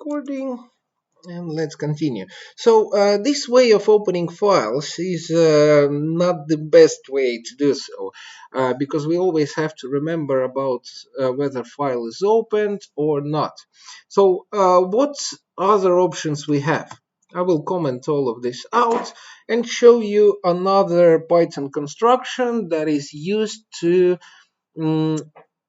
recording and let's continue. So this way of opening files is not the best way to do so because we always have to remember about whether file is opened or not. So what other options we have? I will comment all of this out and show you another Python construction that is used to mm,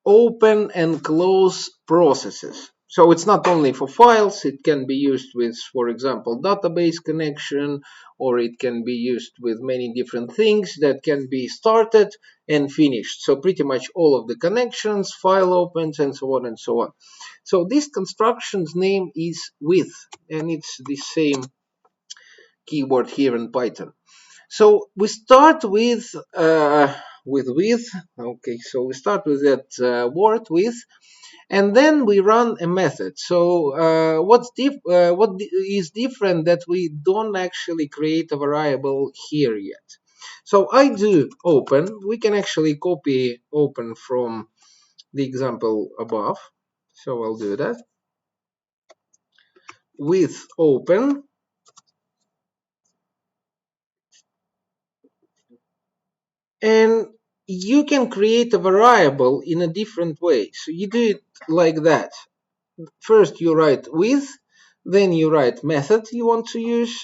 open and close processes. So it's not only for files, it can be used with, for example, database connection, or it can be used with many different things that can be started and finished. So pretty much all of the connections, file opens, and so on and so on. So this construction's name is with, and it's the same keyword here in Python. So we start with with. Okay, so we start with that word with, and then we run a method. So what is different that we don't actually create a variable here yet. So I do open. We can actually copy open from the example above. So I'll do that with open. And you can create a variable in a different way. So you do it like that. First you write with, then you write method you want to use.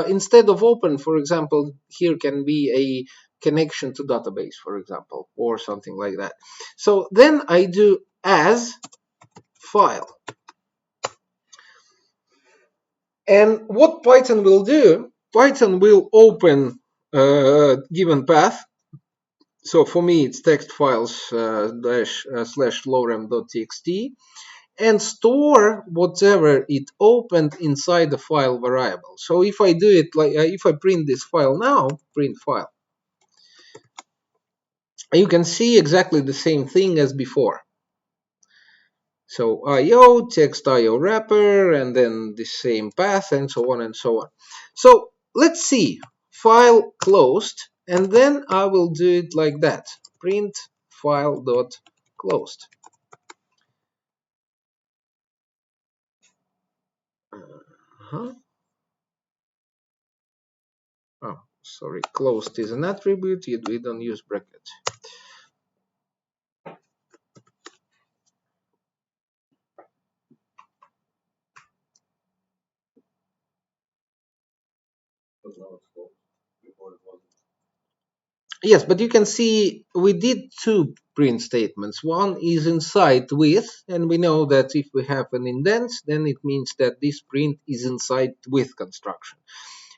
Instead of open, for example, here can be a connection to database, for example, or something like that. So then I do as file. And what Python will do, Python will open a given path. So for me, it's text files slash lorem.txt and store whatever it opened inside the file variable. So if I do it like if I print this file now, print file, you can see exactly the same thing as before. So IO, text IO wrapper, and then the same path, and so on and so on. So let's see, file closed, and then I will do it like that, print file dot closed. Uh-huh. Oh, sorry, closed is an attribute, we don't use brackets. Yes, but you can see we did two print statements. One is inside with, and we know that if we have an indent, then it means that this print is inside with construction.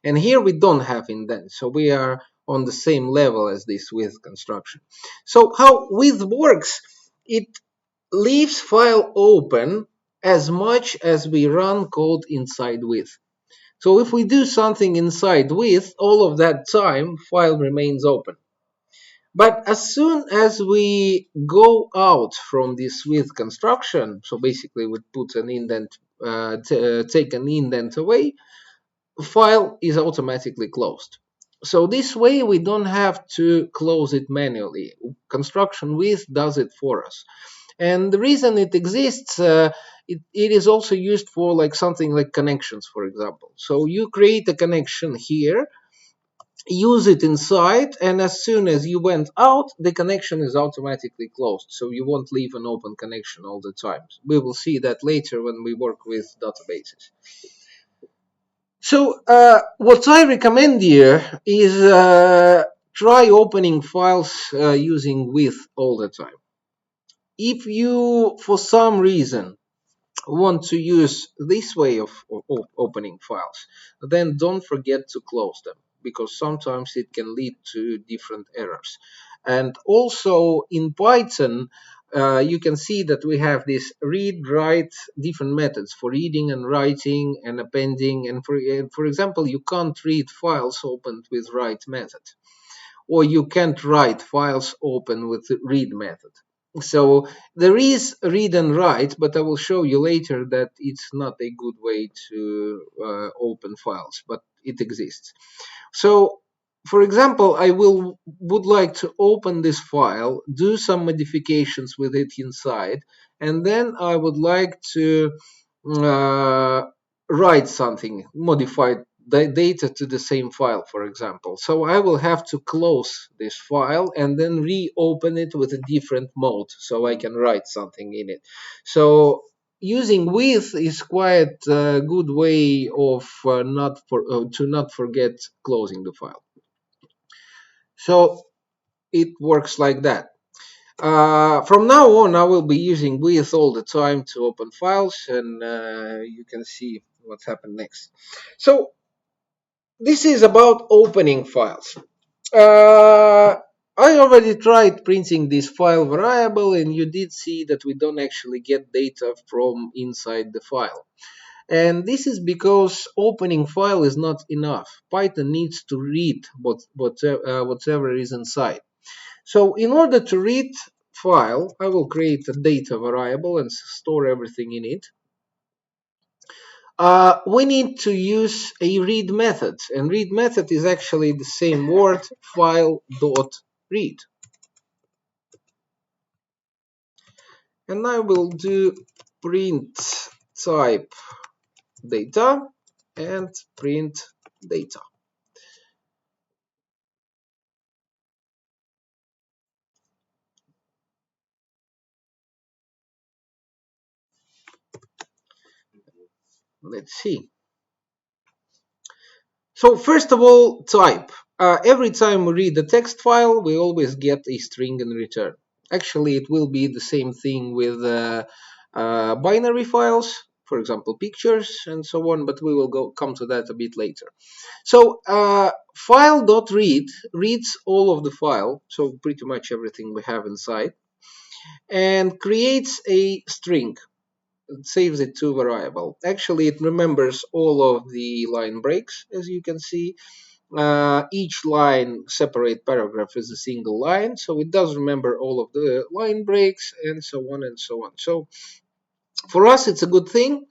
And here we don't have indent, so we are on the same level as this with construction. So how with works, it leaves file open as much as we run code inside with. So if we do something inside with, all of that time, file remains open. But as soon as we go out from this with construction, so basically we put an indent, take an indent away, file is automatically closed. So this way we don't have to close it manually. Construction with does it for us. And the reason it exists, it is also used for like something like connections, for example. So you create a connection here, use it inside, and as soon as you went out, the connection is automatically closed. So you won't leave an open connection all the time. We will see that later when we work with databases. So what I recommend here is try opening files using with all the time. If you, for some reason, want to use this way of opening files, then don't forget to close them, because sometimes it can lead to different errors. And also in Python, you can see that we have this read, write, different methods for reading and writing and appending. And for example, you can't read files opened with write method, or you can't write files open with the read method. So there is read and write, but I will show you later that it's not a good way to open files, but it exists. So for example, I would like to open this file, do some modifications with it inside, and then I would like to uh, write something, modify the data to the same file, for example. So I will have to close this file and then reopen it with a different mode so I can write something in it. So using with is quite a good way of to not forget closing the file. So it works like that. From now on, I will be using with all the time to open files, and you can see what's happened next. So this is about opening files. Uh, I already tried printing this file variable, and you did see that we don't actually get data from inside the file. And this is because opening file is not enough. Python needs to read whatever is inside. So in order to read file, I will create a data variable and store everything in it. We need to use a read method, and read method is actually the same word, file dot read. And I will do print type data and print data. Let's see. So first of all, type. Every time we read the text file, we always get a string in return. Actually, it will be the same thing with binary files, for example, pictures and so on, but we will come to that a bit later. So file.read reads all of the file, so pretty much everything we have inside, and creates a string. It saves it to variable. Actually, it remembers all of the line breaks, as you can see. Each line separate paragraph is a single line, so it does remember all of the line breaks and so on and so on. So for us, it's a good thing.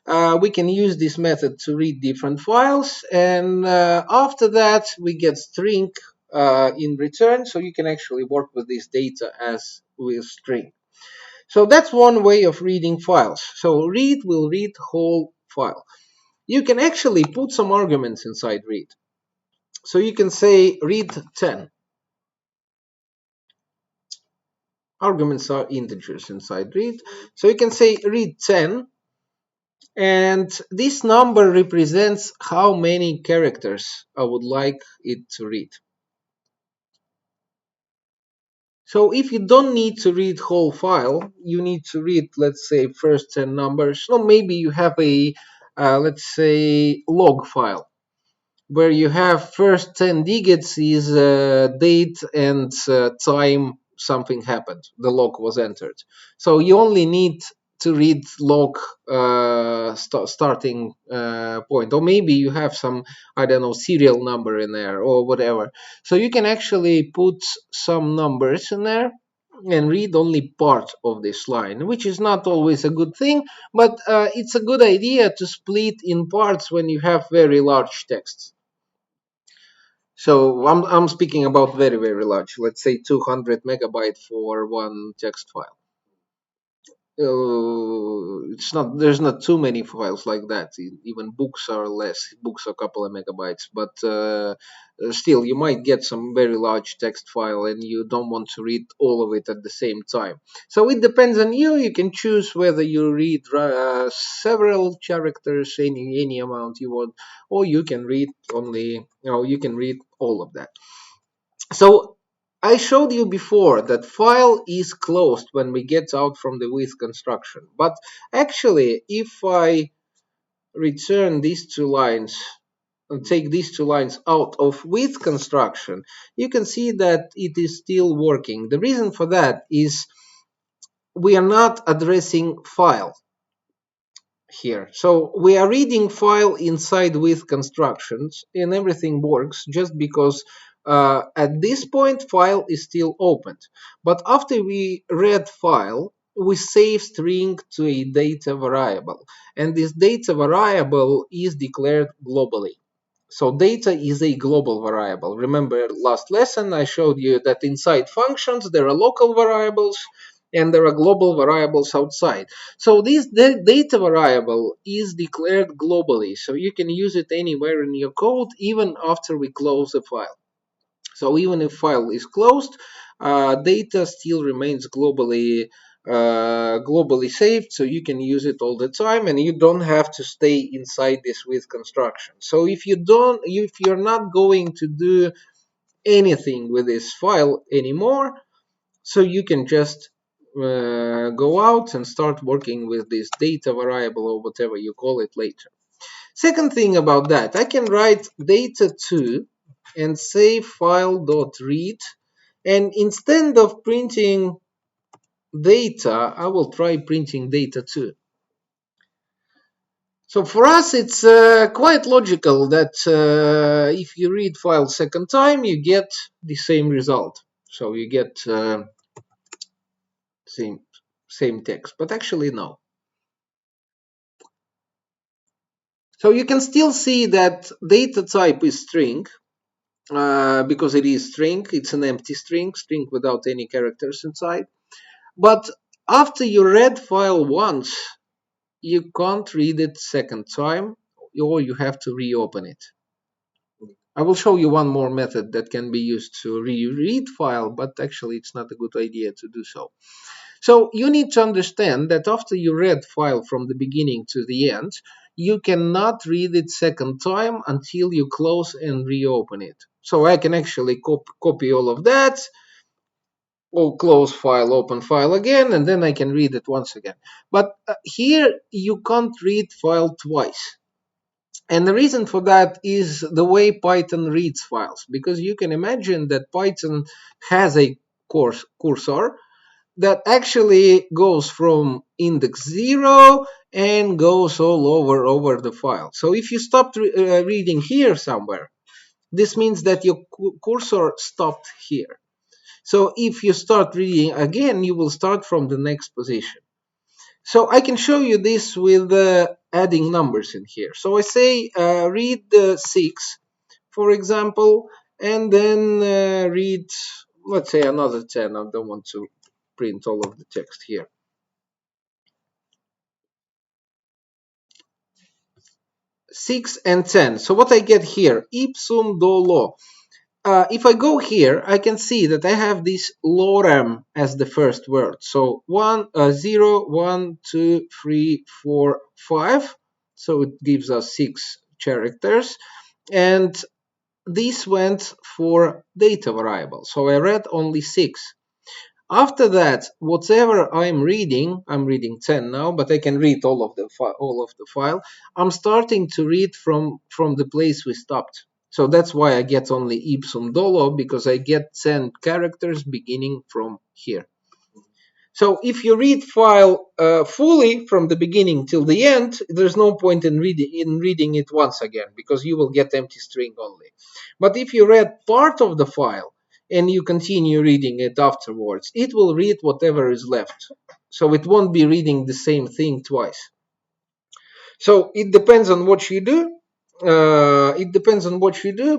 We can use this method to read different files, and after that, we get string in return, so you can actually work with this data as with string. So that's one way of reading files. So read will read whole file. You can actually put some arguments inside read. So you can say read 10. Arguments are integers inside read. So you can say read 10, and this number represents how many characters I would like it to read. So if you don't need to read whole file, you need to read, let's say, first 10 numbers. So maybe you have a, let's say, log file, where you have first 10 digits is date and time something happened, the log was entered. So you only need to read log starting point, or maybe you have some, I don't know, serial number in there or whatever. So you can actually put some numbers in there and read only part of this line, which is not always a good thing, but it's a good idea to split in parts when you have very large texts. So I'm speaking about very, very large. Let's say 200 megabyte for one text file. It's not, there's not too many files like that. Even books are less. Books are a couple of megabytes, but still you might get some very large text file and you don't want to read all of it at the same time. So it depends on you. You can choose whether you read several characters, any amount you want, or you can read only, you can read all of that. So I showed you before that file is closed when we get out from the with construction. But actually, if I return these two lines and take these two lines out of with construction, you can see that it is still working. The reason for that is we are not addressing file here. So we are reading file inside with constructions and everything works just because at this point file is still opened. But after we read file, we save string to a data variable, and this data variable is declared globally. So data is a global variable. Remember last lesson I showed you that inside functions there are local variables and there are global variables outside. So this data variable is declared globally, so you can use it anywhere in your code, even after we close the file. So even if file is closed, data still remains globally saved, so you can use it all the time, and you don't have to stay inside this with construction. So if you're not going to do anything with this file anymore, so you can just go out and start working with this data variable or whatever you call it later. Second thing about that, I can write data2 and say file.read, and instead of printing data, I will try printing data2. So for us, it's quite logical that if you read file second time, you get the same result. So you get same same text, but actually no. So you can still see that data type is string, because it is string. It's an empty string without any characters inside. But after you read file once, you can't read it second time, or you have to reopen it. I will show you one more method that can be used to reread file, but actually it's not a good idea to do so. So you need to understand that after you read file from the beginning to the end, you cannot read it second time until you close and reopen it. So I can actually copy all of that, or close file, open file again, and then I can read it once again. But here you can't read file twice. And the reason for that is the way Python reads files, because you can imagine that Python has a cursor that actually goes from index 0 and goes all over the file. So if you stopped reading here somewhere, this means that your cursor stopped here. So if you start reading again, you will start from the next position. So I can show you this with adding numbers in here. So I say read 6, for example, and then read, let's say, another 10. I don't want to print all of the text here. 6 and 10. So what I get here, ipsum dolo. If I go here, I can see that I have this lorem as the first word. So 0, 1, 2, 3, 4, 5. So it gives us 6 characters. And this went for data variable. So I read only 6. After that, whatever I'm reading 10 now, but I can read all of the file. I'm starting to read from the place we stopped. So that's why I get only ipsum dolo, because I get 10 characters beginning from here. So if you read file fully from the beginning till the end, there's no point in reading it once again, because you will get empty string only. But if you read part of the file and you continue reading it afterwards, it will read whatever is left. So it won't be reading the same thing twice. So it depends on what you do.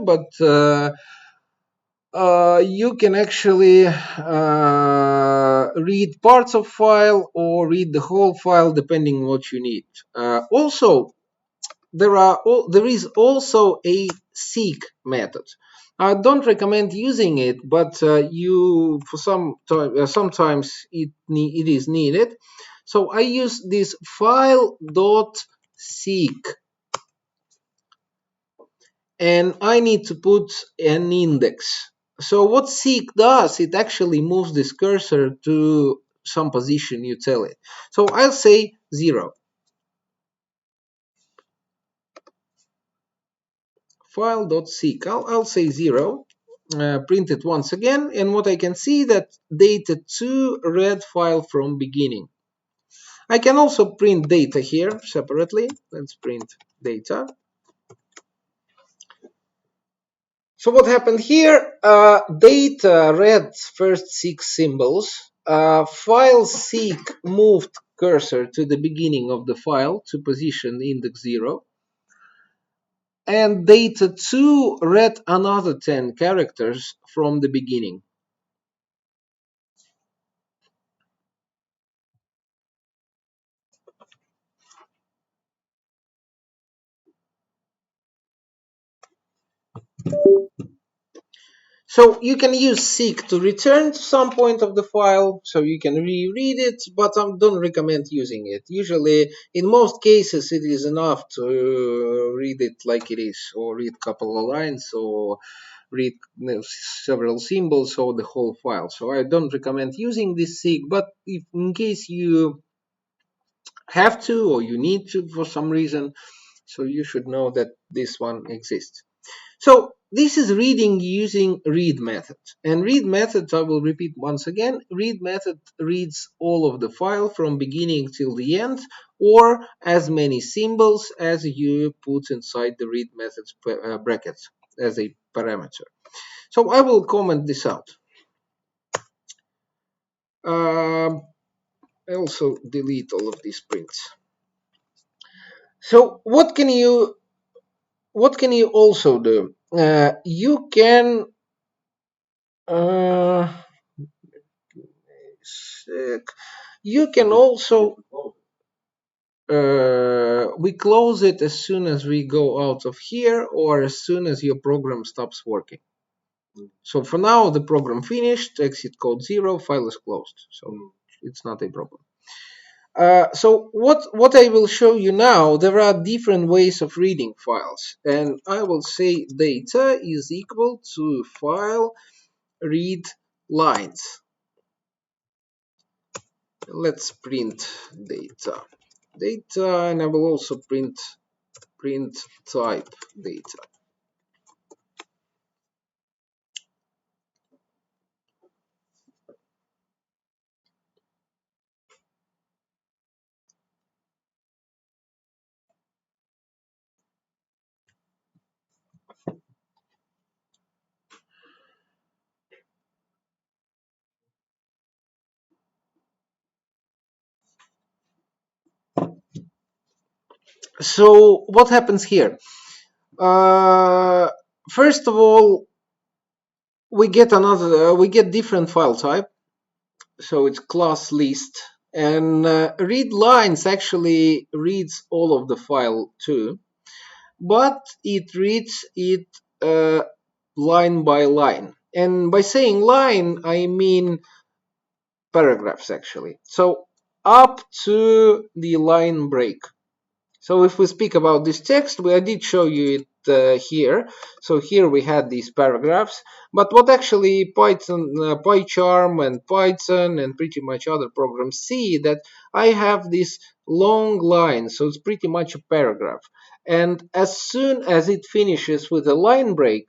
But you can actually read parts of file or read the whole file depending on what you need. Also, there is also a seek method. I don't recommend using it, but you for sometimes it is needed. So I use this file.seek, and I need to put an index. So what seek does, it actually moves this cursor to some position you tell it. So I'll say 0. File.seek. I'll say 0. Print it once again, and what I can see that data2 read file from beginning. I can also print data here separately. Let's print data. So what happened here? Data read first 6 symbols. File seek moved cursor to the beginning of the file to position index 0. And data2 read another 10 characters from the beginning. So you can use seek to return to some point of the file, so you can reread it, but I don't recommend using it. Usually, in most cases, it is enough to read it like it is, or read a couple of lines, or read several symbols or the whole file. So I don't recommend using this seek, but if in case you have to or you need to for some reason, so you should know that this one exists. So this is reading using read method. And read method, I will repeat once again, read method reads all of the file from beginning till the end, or as many symbols as you put inside the read method's brackets as a parameter. So I will comment this out. I also delete all of these prints. So what can you also do? You can uh, you can also we close it as soon as we go out of here or as soon as your program stops working. So for now the program finished, exit code 0, file is closed, so it's not a problem. So what I will show you now, there are different ways of reading files, and I will say data is equal to file read lines. Let's print data, and I will also print type data. So what happens here? Uh, First of all, we get different file type. So it's class list, and read lines actually reads all of the file too, but it reads it line by line. And by saying line, I mean paragraphs actually. So up to the line break. So if we speak about this text, I did show you it here. So here we had these paragraphs, but what actually Python, PyCharm and Python and pretty much other programs see that I have this long line, so it's pretty much a paragraph. And as soon as it finishes with a line break,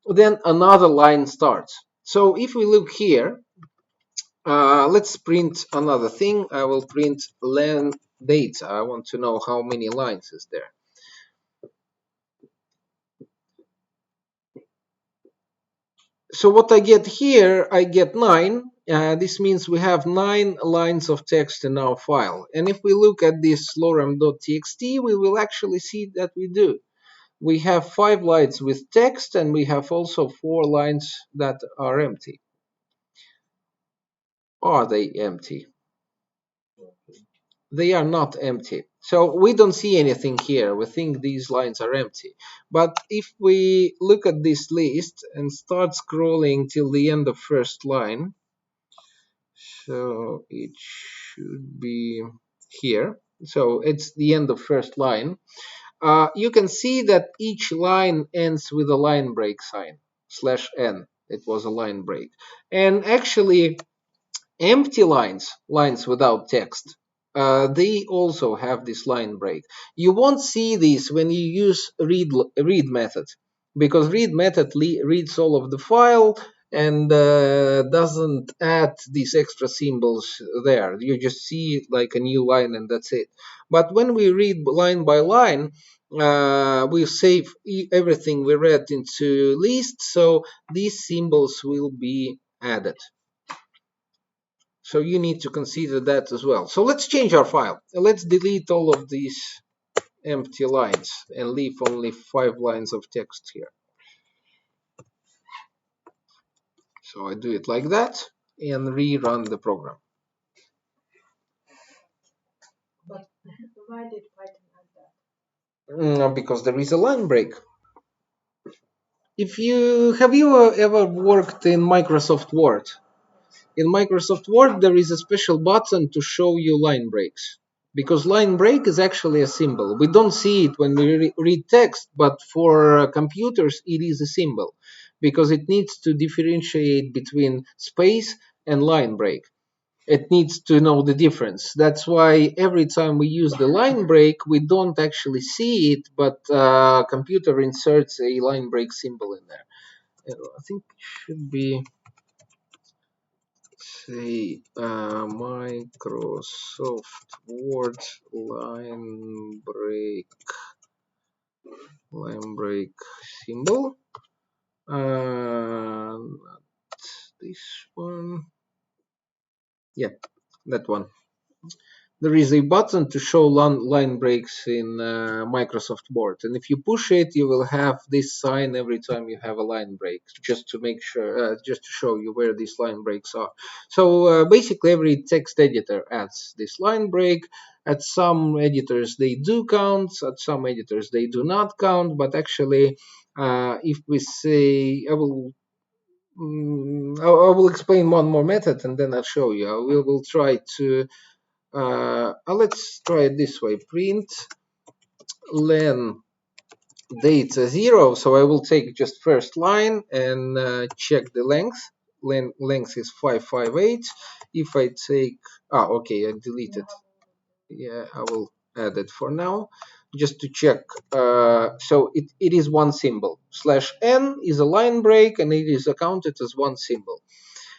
then another line starts. So if we look here, let's print another thing. I will print len data. I want to know how many lines is there. So what I get here, I get 9. This means we have 9 lines of text in our file. And if we look at this lorem.txt, we will actually see that we do. We have 5 lines with text, and we have also 4 lines that are empty. Are they empty? They are not empty. So we don't see anything here. We think these lines are empty. But if we look at this list and start scrolling till the end of first line, so it should be here. So it's the end of first line. You can see that each line ends with a line break sign, /n. It was a line break. And actually, empty lines without text, they also have this line break. You won't see this when you use read method, because read method reads all of the file and doesn't add these extra symbols there. You just see like a new line and that's it. But when we read line by line, we save everything we read into list, so these symbols will be added. So you need to consider that as well. So let's change our file. Let's delete all of these empty lines and leave only 5 lines of text here. So I do it like that and rerun the program. But why did Python add that? Because there is a line break. if you have you ever worked in Microsoft Word? In Microsoft Word, there is a special button to show you line breaks. Because line break is actually a symbol. We don't see it when we read text, but for computers, it is a symbol because it needs to differentiate between space and line break. It needs to know the difference. That's why every time we use the line break, we don't actually see it, but computer inserts a line break symbol in there. I think it should be say Microsoft Word line break symbol. Not this one. Yeah, that one. There is a button to show line breaks in Microsoft Word, and if you push it, you will have this sign every time you have a line break, just to make sure, just to show you where these line breaks are. So basically, every text editor adds this line break. At some editors they do count, at some editors they do not count. But actually, if we say, I will explain one more method and then I'll show you. We will try to let's try it this way. Print len data 0. So I will take just first line and check the length. Length is 558. If I take, okay, I deleted. Yeah, I will add it for now just to check. So it is one symbol. /n is a line break and it is accounted as one symbol.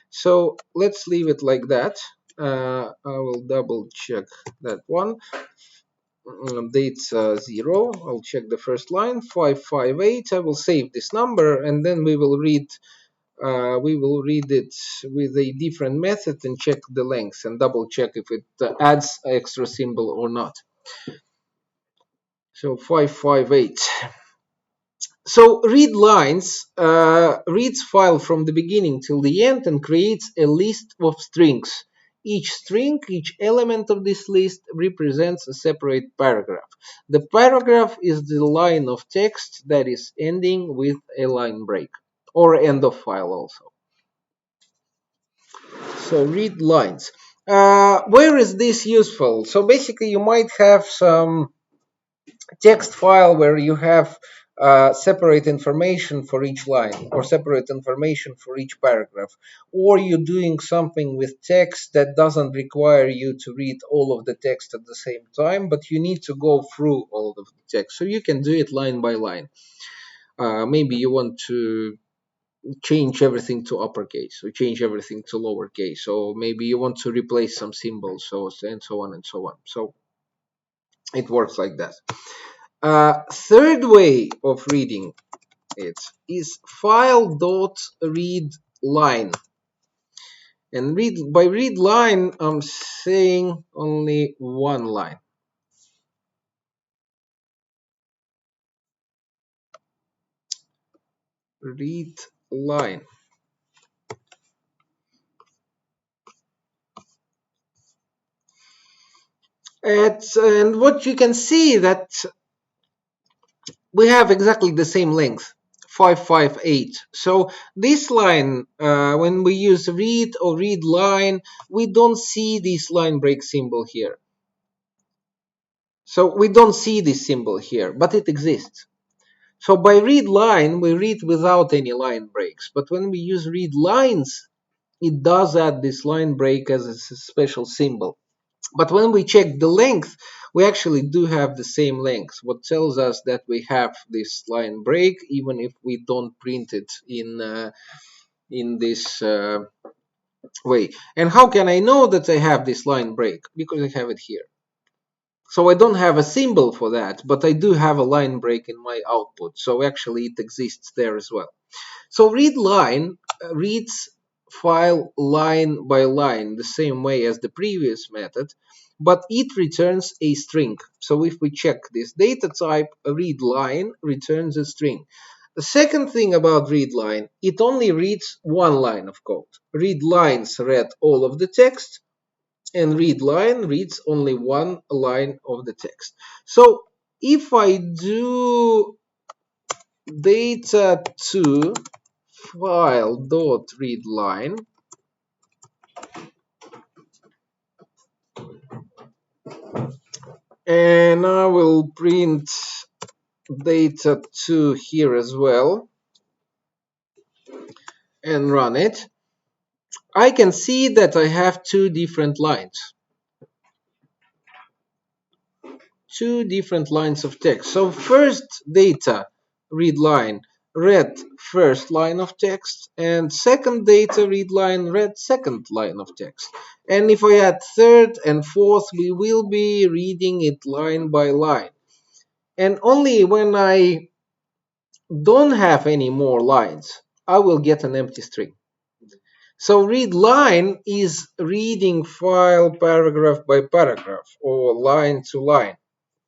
So let's leave it like that. I will double check that one. Date 0. I'll check the first line. 558. I will save this number and then we will read it with a different method and check the length and double check if it adds an extra symbol or not. So 558. So read lines reads file from the beginning till the end and creates a list of strings. Each element of this list represents a separate paragraph. The paragraph is the line of text that is ending with a line break or end of file also. So read lines. Where is this useful? So basically you might have some text file where you have separate information for each line or separate information for each paragraph, or you're doing something with text that doesn't require you to read all of the text at the same time, but you need to go through all of the text, so you can do it line by line. Maybe you want to change everything to uppercase or change everything to lowercase, or maybe you want to replace some symbols, and so on and so on. So it works like that. Third way of reading it is file.read line. And by read line, I'm saying only one line. Read line. And what you can see that we have exactly the same length, 558. So this line, when we use read or read line, we don't see this line break symbol here. So we don't see this symbol here, but it exists. So by read line, we read without any line breaks. But when we use read lines, it does add this line break as a special symbol. But when we check the length, we actually do have the same length, what tells us that we have this line break, even if we don't print it in this way. And how can I know that I have this line break? Because I have it here. So I don't have a symbol for that, but I do have a line break in my output. So actually it exists there as well. So read line reads file line by line the same way as the previous method, but it returns a string. So if we check this data type, a read line returns a string. The second thing about read line, it only reads one line of code. Read lines read all of the text, and read line reads only one line of the text. So if I do data to file dot read line, and I will print data to here as well and run it. I can see that I have two different lines. Two different lines of text. So first data read line read first line of text, and second data read line read second line of text. And if I add third and fourth, we will be reading it line by line. And only when I don't have any more lines, I will get an empty string. So read line is reading file paragraph by paragraph or line to line,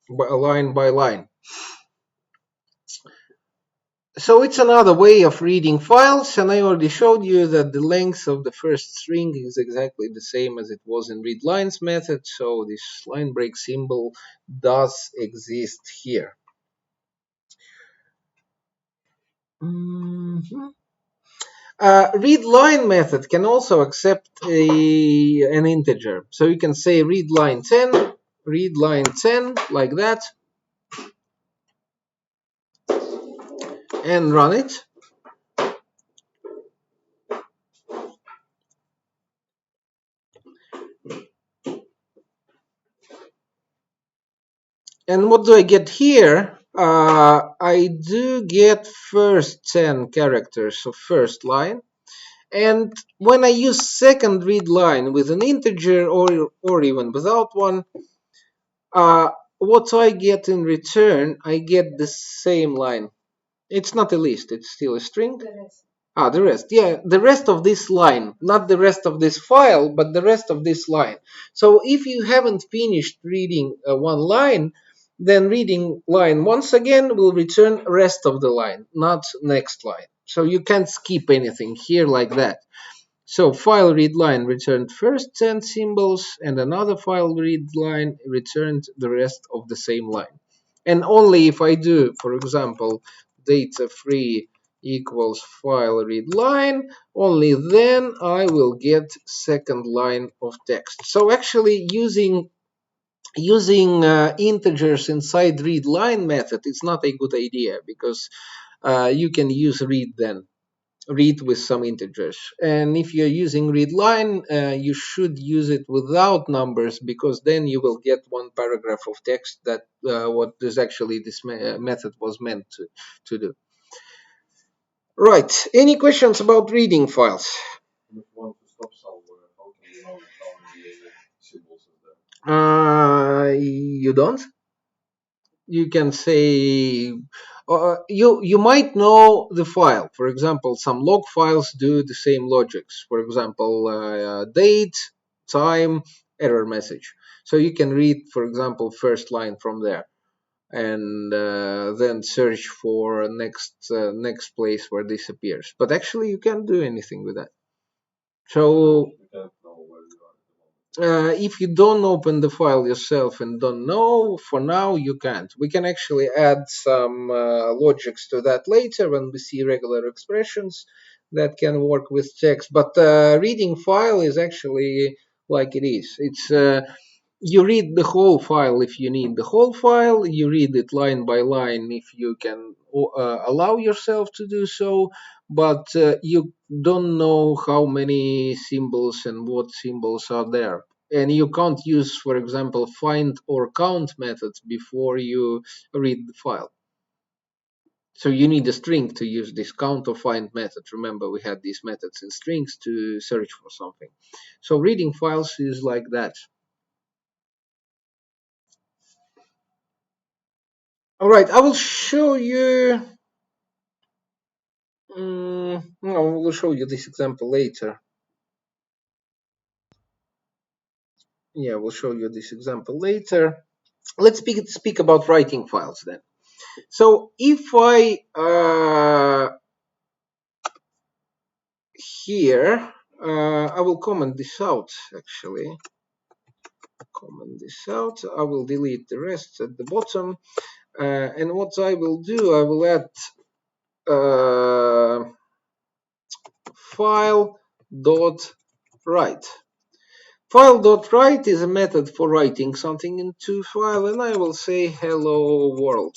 line by line. So it's another way of reading files, and I already showed you that the length of the first string is exactly the same as it was in readLines method, so this line break symbol does exist here. ReadLine method can also accept an integer, so you can say readLine 10 like that, and run it. And what do I get here? I do get first 10 characters of first line. And when I use second read line with an integer or even without one, what I get in return, I get the same line. It's not a list, it's still a string. The rest. Yeah, the rest of this line, not the rest of this file, but the rest of this line. So if you haven't finished reading one line, then reading line once again will return rest of the line, not next line. So you can't skip anything here like that. So file read line returned first 10 symbols, and another file read line returned the rest of the same line. And only if I do, for example, data free equals file read line, only then I will get second line of text. So actually using integers inside read line method is not a good idea, because you can use read then, read with some integers. And if you're using read line, you should use it without numbers, because then you will get one paragraph of text that what is actually this method was meant to do. Right, any questions about reading files? You don't? You can say you might know the file. For example, some log files do the same logics. For example, date, time, error message. So you can read, for example, first line from there, and then search for next place where this appears. But actually, you can't do anything with that. So if you don't open the file yourself and don't know, for now you can't. We can actually add some logics to that later when we see regular expressions that can work with text. But reading file is actually like it is. It's you read the whole file if you need the whole file. You read it line by line if you can allow yourself to do so. But you don't know how many symbols and what symbols are there. And you can't use, for example, find or count methods before you read the file. So you need a string to use this count or find method. Remember, we had these methods in strings to search for something. So reading files is like that. All right, I will show you. No, we'll show you this example later. Yeah, we'll show you this example later. Let's speak about writing files then. So if I here, I will comment this out actually. Comment this out. I will delete the rest at the bottom. And what I will do, I will add uh, file dot write. File dot write is a method for writing something into file, and I will say hello world.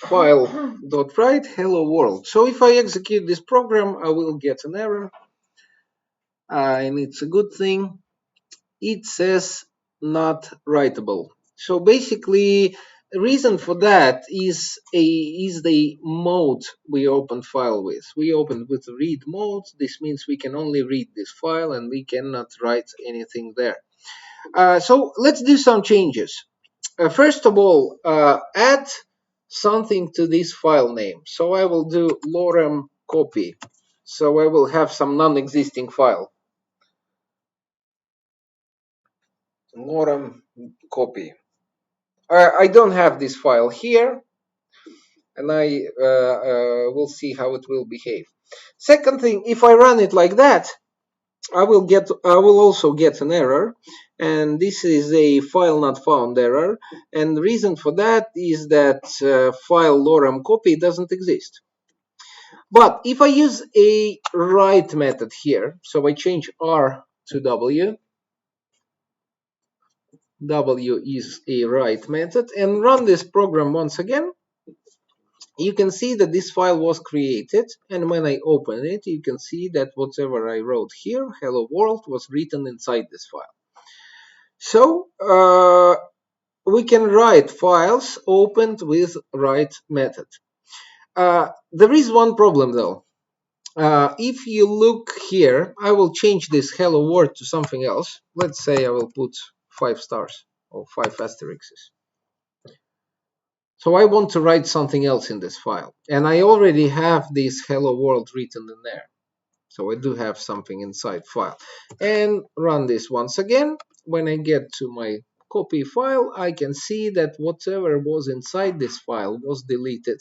File.write hello world. So if I execute this program, I will get an error, and it's a good thing. It says not writable. So basically, the reason for that is the mode we open file with. We open with read mode. This means we can only read this file and we cannot write anything there. So let's do some changes. First of all, add something to this file name. So I will do lorem copy. So I will have some non-existing file. Lorem copy. I don't have this file here, and I will see how it will behave. Second thing, if I run it like that, I will also get an error, and this is a file not found error. And the reason for that is that file lorem copy doesn't exist. But if I use a write method here, so I change R to W, W is a write method, and run this program once again, you can see that this file was created, and when I open it, you can see that whatever I wrote here, hello world, was written inside this file. So we can write files opened with write method. There is one problem though. If you look here, I will change this hello world to something else. Let's say I will put 5 stars or 5 asterisks. So I want to write something else in this file, and I already have this hello world written in there. So I do have something inside file. And run this once again. When I get to my copy file, I can see that whatever was inside this file was deleted.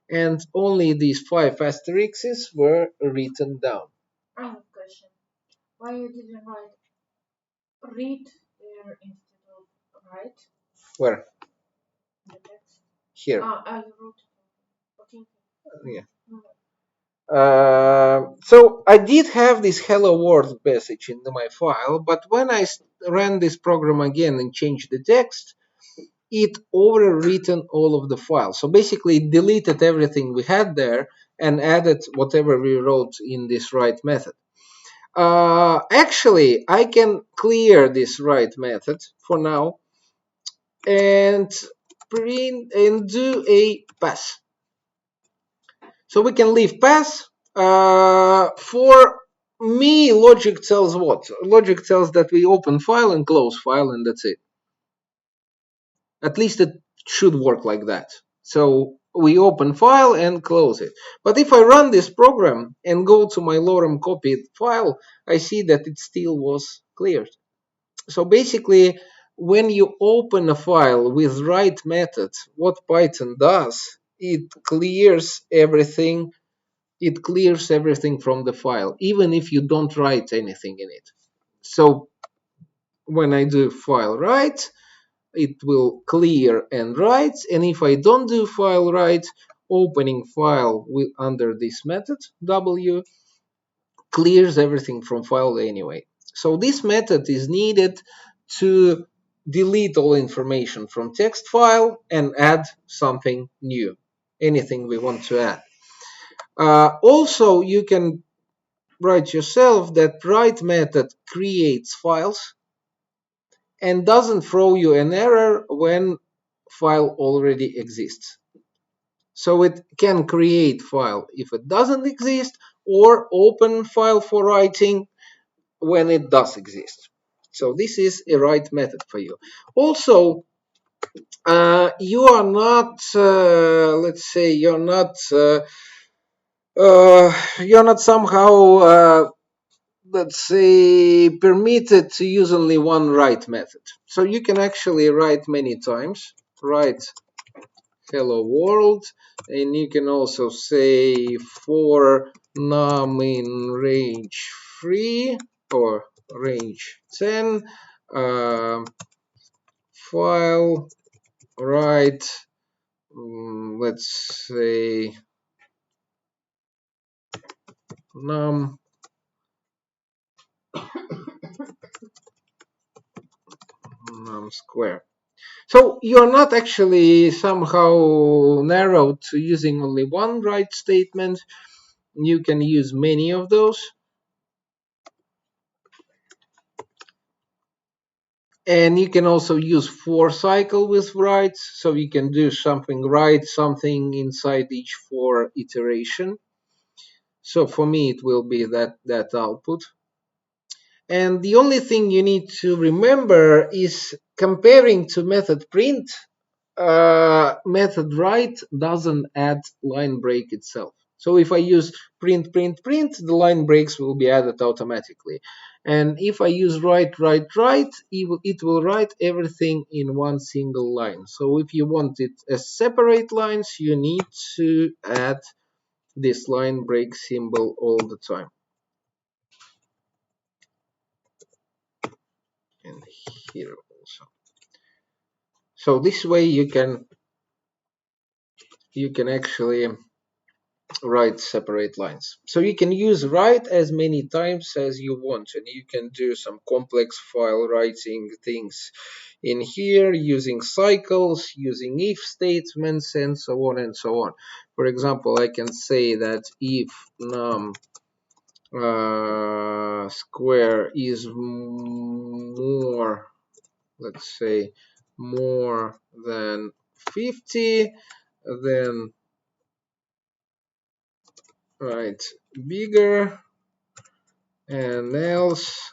And only these 5 asterisks were written down. I have a question. Why you didn't write read there instead of write Where? the text? Here. I wrote it. Okay. Yeah. So I did have this hello world message in my file, but when I ran this program again and changed the text, it overwritten all of the files. So basically it deleted everything we had there and added whatever we wrote in this write method. Actually, I can clear this write method for now and print and do a pass. So we can leave pass. For me, logic tells what? Logic tells that we open file and close file, and that's it. At least it should work like that. So we open file and close it. But if I run this program and go to my lorem copied file, I see that it still was cleared. So basically, when you open a file with write method, what Python does, it clears everything. It clears everything from the file, even if you don't write anything in it. So when I do file write, it will clear and write, and if I don't do file write, opening file with under this method W clears everything from file anyway. So this method is needed to delete all information from text file and add something new, anything we want to add. Also, you can write yourself that write method creates files and doesn't throw you an error when file already exists. So it can create file if it doesn't exist, or open file for writing when it does exist. So this is a write method for you. Also, you are not, let's say, you're not somehow, let's say, permitted to use only one write method. So you can actually write many times. Write hello world, and you can also say for num in range 3 or range 10, uh, file write, let's say num square. So you're not actually somehow narrowed to using only one write statement. You can use many of those. And you can also use for cycle with writes. So you can do something, write something inside each for iteration. So for me, it will be that output. And the only thing you need to remember is comparing to method print, method write doesn't add line break itself. So if I use print, print, print, the line breaks will be added automatically. And if I use write, write, write, it will write everything in one single line. So if you want it as separate lines, you need to add this line break symbol all the time. And here also. So this way you can actually write separate lines. So you can use write as many times as you want, and you can do some complex file writing things in here using cycles, using if statements, and so on and so on. For example, I can say that if num square is more, let's say, more than 50, then write bigger, and else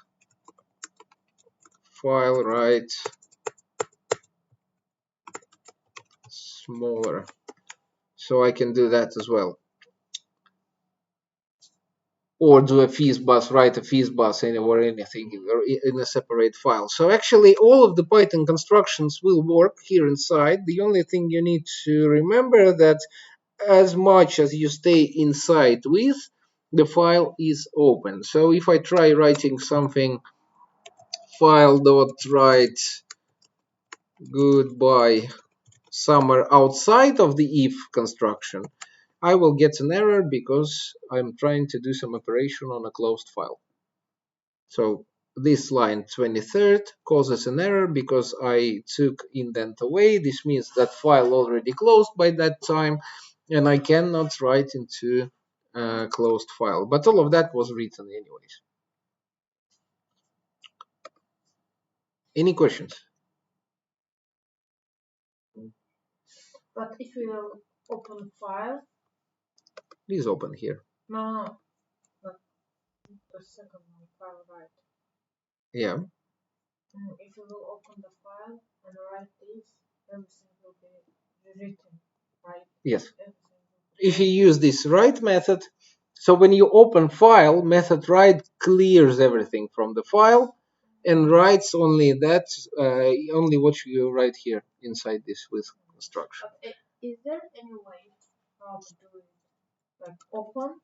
file write smaller. So I can do that as well. Or do a fees bus, write a fees bus or anything in a separate file. So actually all of the Python constructions will work here inside. The only thing you need to remember that as much as you stay inside with, the file is open. So if I try writing something file.write goodbye somewhere outside of the if construction, I will get an error because I'm trying to do some operation on a closed file. So this line 23rd causes an error because I took indent away. This means that file already closed by that time, and I cannot write into a closed file. But all of that was written anyways. Any questions? But if you open file, Please open here. no, but the second one, file write. Yeah. If you will open the file and write this, everything will be rewritten, right? Yes. Everything If you use this write method, so when you open file, method write clears everything from the file and writes only that, only what you write here inside this with construction. But is there any way how to do it, like open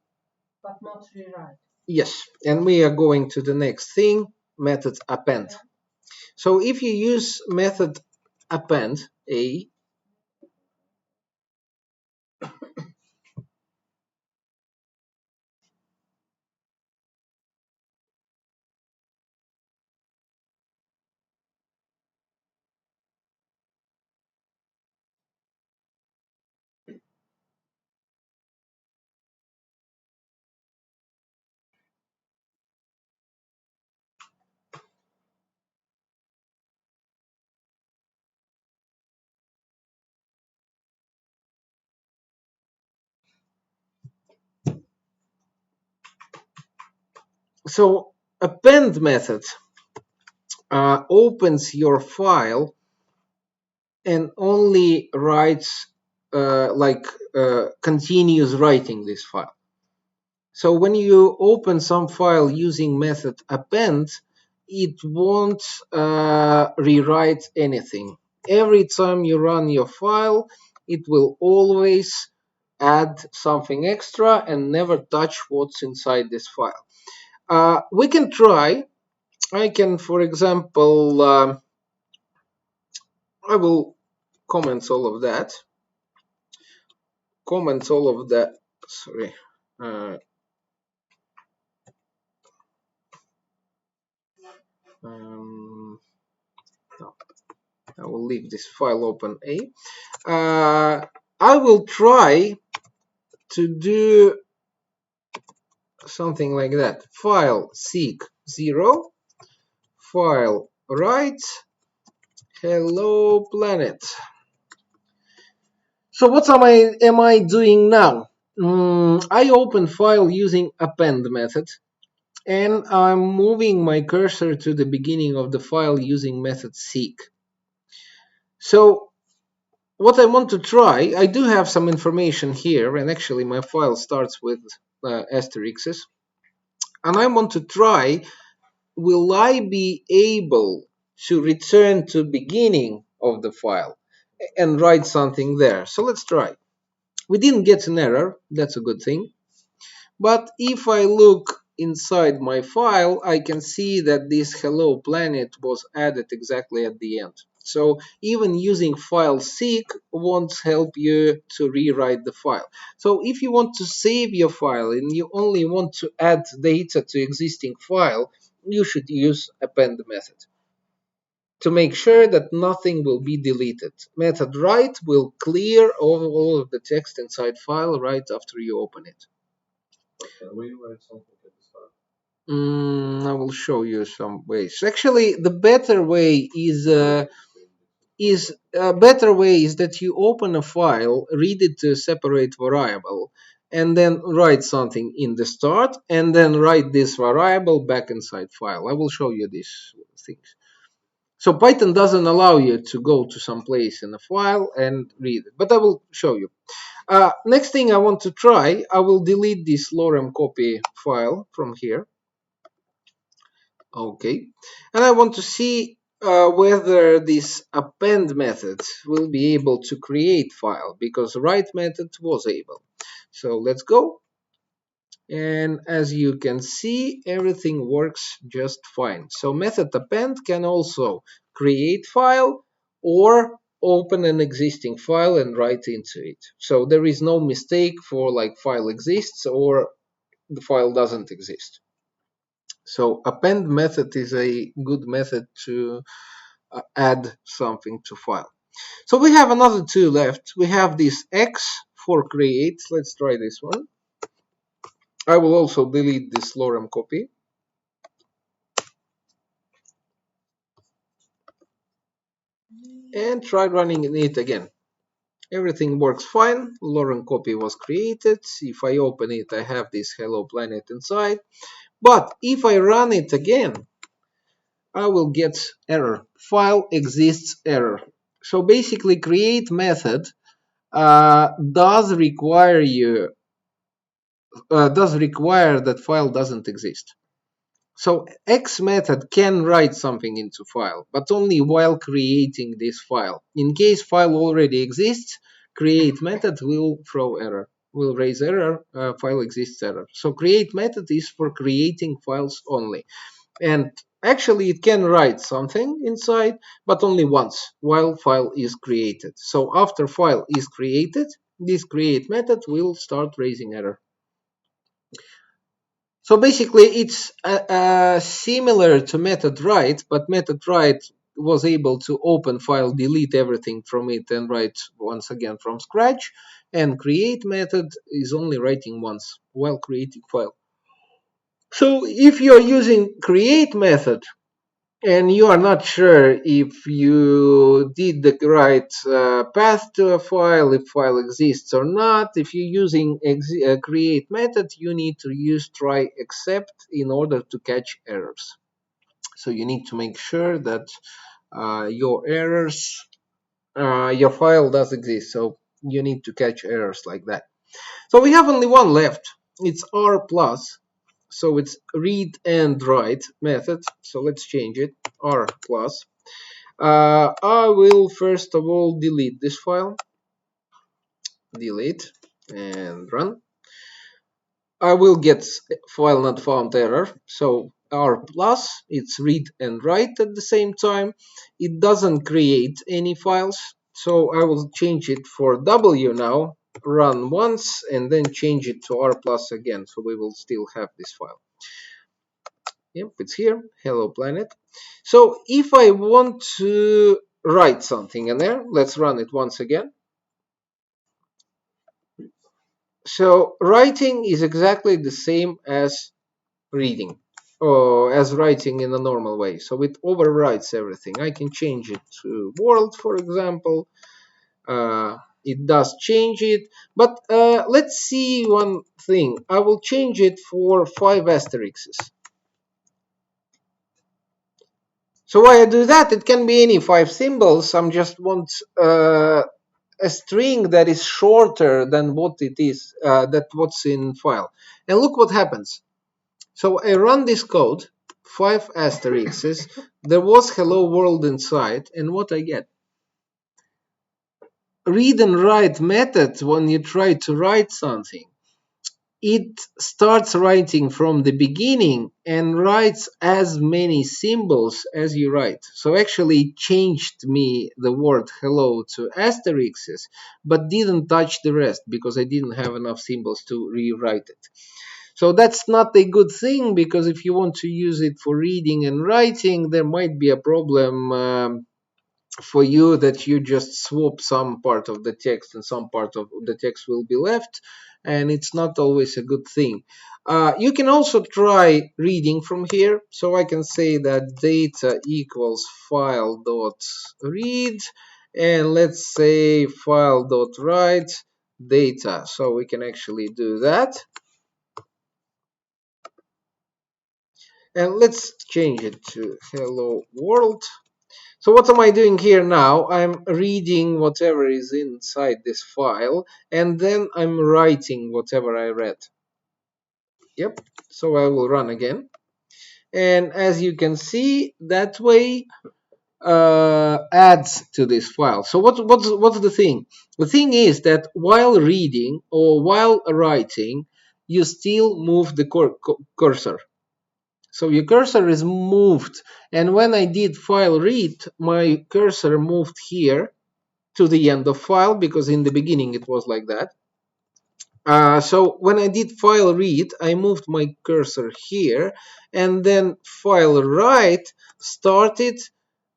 but not rewrite? Yes, and we are going to the next thing, method append. Yeah. So if you use method append, so append method opens your file and only writes continues writing this file. So when you open some file using method append, it won't rewrite anything. Every time you run your file, it will always add something extra and never touch what's inside this file. We can try. I can, for example, I will comment all of that. Comments all of that. Sorry. Uh, no, I will leave this file open A. I will try to do something like that. File seek 0, file write hello planet. So what am I doing now? I open file using append method, and I'm moving my cursor to the beginning of the file using method seek. So what I want to try, I do have some information here, and actually my file starts with asterisks, and I want to try, will I be able to return to beginning of the file and write something there? So let's try. We didn't get an error, that's a good thing. But if I look inside my file, I can see that this hello planet was added exactly at the end. So even using file seek won't help you to rewrite the file. So if you want to save your file and you only want to add data to existing file, you should use append method to make sure that nothing will be deleted. Method write will clear all of the text inside file right after you open it. I will show you some ways. Actually, the better way is that you open a file, read it to a separate variable, and then write something in the start, and then write this variable back inside file. I will show you these things. So Python doesn't allow you to go to some place in a file and read it, but I will show you. Next thing I want to try, I will delete this lorem copy file from here. Okay, and I want to see whether this append method will be able to create file, because write method was able. So let's go. And as you can see, everything works just fine. So method append can also create file or open an existing file and write into it. So there is no mistake for like file exists or the file doesn't exist. So append method is a good method to add something to file. So we have another two left. We have this X for create. Let's try this one. I will also delete this lorem copy. And try running it again. Everything works fine. Lorem copy was created. If I open it, I have this hello planet inside. But if I run it again, I will get error. File exists error. So basically, create method does require that file doesn't exist. So X method can write something into file, but only while creating this file. In case file already exists, create method will throw error, will raise error, file exists error. So create method is for creating files only. And actually it can write something inside, but only once while file is created. So after file is created, this create method will start raising error. So basically it's similar to method write, but method write was able to open file, delete everything from it, and write once again from scratch. And create method is only writing once while creating file. So if you're using create method and you are not sure if you did the right path to a file, if file exists or not, if you're using create method, you need to use try except in order to catch errors. So you need to make sure that your file does exist. So you need to catch errors like that. So we have only one left. It's R plus. So it's read and write method. So let's change it. R plus. I will first of all delete this file. delete, and run. I will get file not found error. So R plus, it's read and write at the same time. It doesn't create any files. So I will change it for W now, run once, and then change it to R plus again. So we will still have this file. Yep, it's here. Hello planet. So if I want to write something in there, let's run it once again. So writing is exactly the same as reading or as writing in a normal way. So it overwrites everything. I can change it to world, for example. It does change it, but let's see one thing. I will change it for 5 asterisks. So why I do that? It can be any 5 symbols. I just want a string that is shorter than what it is, that what's in file. And look what happens. So I run this code, 5 asterisks, there was hello world inside, and what I get? Read and write method, when you try to write something, it starts writing from the beginning and writes as many symbols as you write. So actually it changed me the word hello to asterisks, but didn't touch the rest because I didn't have enough symbols to rewrite it. So that's not a good thing, because if you want to use it for reading and writing, there might be a problem for you that you just swap some part of the text and some part of the text will be left, and it's not always a good thing. You can also try reading from here. So I can say that data equals file dot read, and let's say file dot write data. So we can actually do that. And let's change it to hello world. So what am I doing here now? I'm reading whatever is inside this file, and then I'm writing whatever I read. Yep. So I will run again. And as you can see, that way adds to this file. So what's the thing? The thing is that while reading or while writing, you still move the cursor. So your cursor is moved, and when I did file read, my cursor moved here to the end of file, because in the beginning it was like that. So when I did file read, I moved my cursor here, and then file write started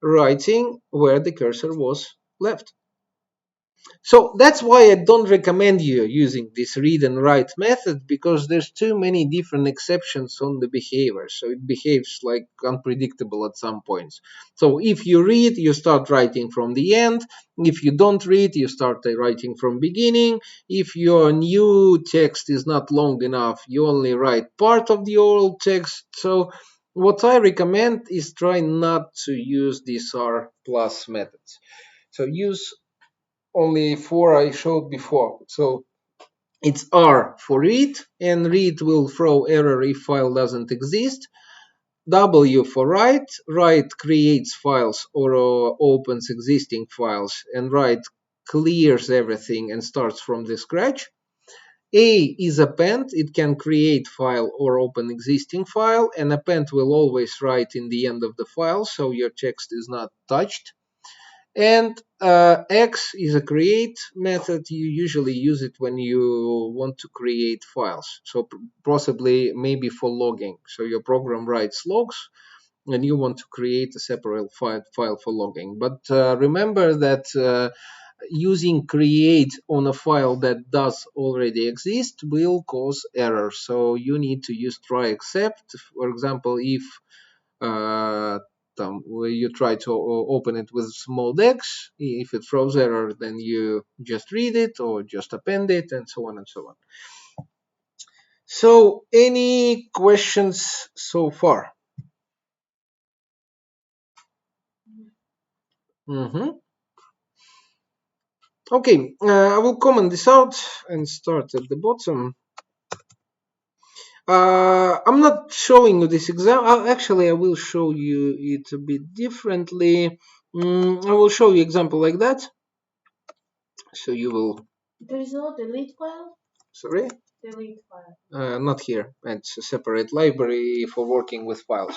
writing where the cursor was left. So that's why I don't recommend you using this read and write method, because there's too many different exceptions on the behavior. So it behaves like unpredictable at some points. So if you read, you start writing from the end. If you don't read, you start writing from beginning. If your new text is not long enough, you only write part of the old text. So what I recommend is try not to use these R plus methods. So use only 4 I showed before. So it's R for read, and read will throw error if file doesn't exist. W for write, write creates files or opens existing files, and write clears everything and starts from the scratch. A is append, it can create file or open existing file, and append will always write in the end of the file, so your text is not touched. And X is a create method. You usually use it when you want to create files. So possibly maybe for logging. So your program writes logs and you want to create a separate file for logging. But remember that using create on a file that does already exist will cause error. So you need to use try except. For example, if where you try to open it with small x. If it throws error, then you just read it or just append it, and so on and so on. So, any questions so far? Okay, I will comment this out and start at the bottom. I'm not showing you this example. Actually, I will show you it a bit differently. I will show you example like that. So you will There is no delete file? Sorry? Delete file. Not here. It's a separate library for working with files.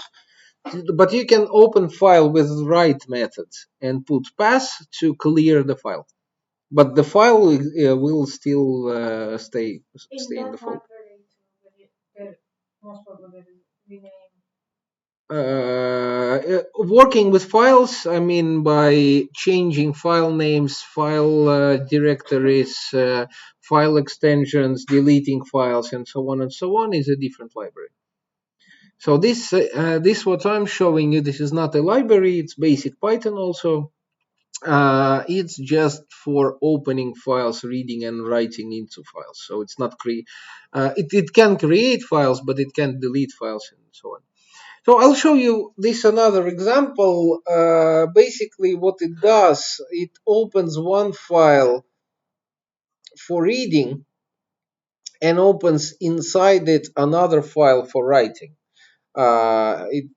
But you can open file with write method and put pass to clear the file. But the file will still In stay in that the folder. library, there most probably rename. Working with files, I mean by changing file names, file directories, file extensions, deleting files, and so on, is a different library. So this what I'm showing you. This is not a library. It's basic Python also. It's just for opening files, reading and writing into files. So it's not it can create files, but it can't delete files and so on. So I'll show you this another example. Basically, what it does, it opens one file for reading and opens inside it another file for writing. It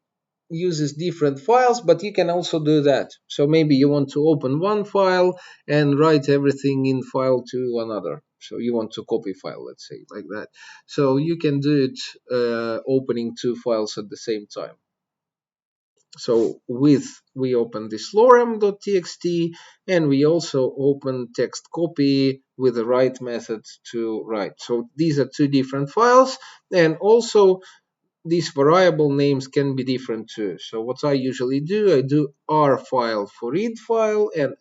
uses different files, but you can also do that. So maybe you want to open one file and write everything in file to another. So you want to copy file, let's say, like that. So you can do it opening two files at the same time. So we open this lorem.txt and we also open text copy with the write method to write. So these are two different files, and also these variable names can be different too. So what I usually do, I do R file for read file and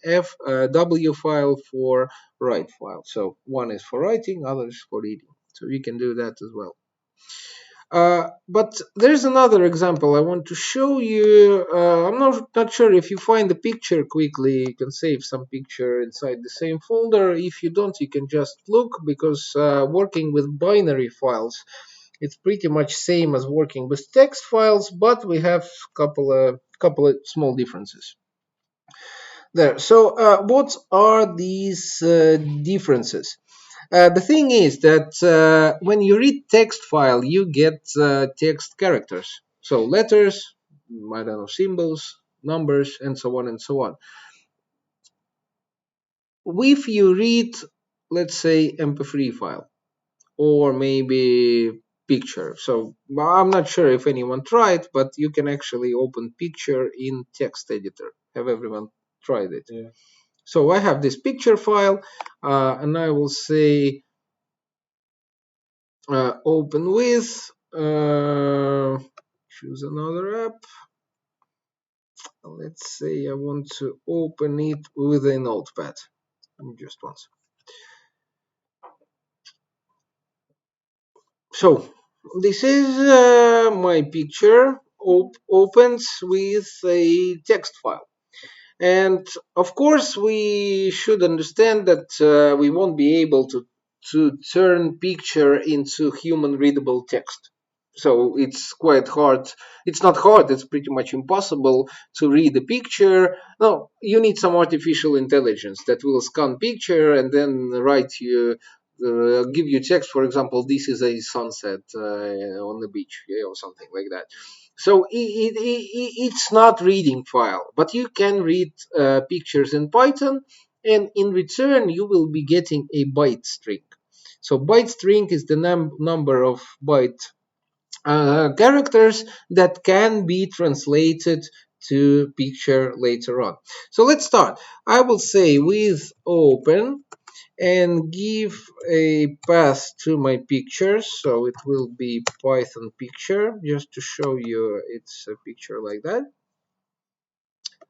W file for write file. So one is for writing, other is for reading. So you can do that as well. But there's another example I want to show you. I'm not sure if you find the picture quickly, you can save some picture inside the same folder. If you don't, you can just look, because working with binary files, it's pretty much same as working with text files, but we have couple of small differences there. So what are these differences? The thing is that when you read text file, you get text characters. So letters, I don't know, symbols, numbers, and so on and so on. If you read, let's say, MP3 file, or maybe picture. So I'm not sure if anyone tried, but you can actually open picture in text editor. Have everyone tried it? Yeah. So I have this picture file, and I will say open with, choose another app. Let's say I want to open it with a notepad. Just once. So this is my picture opens with a text file. And of course, we should understand that we won't be able to turn picture into human readable text. So it's quite hard. It's not hard, it's pretty much impossible to read a picture. No, you need some artificial intelligence that will scan picture and then write you, give you text. For example, this is a sunset on the beach, yeah, or something like that. So it's not reading file, but you can read pictures in Python, and in return you will be getting a byte string. So byte string is the number of byte characters that can be translated to picture later on. So let's start. I will say with open and give a path to my pictures. So it will be Python picture, just to show you it's a picture like that.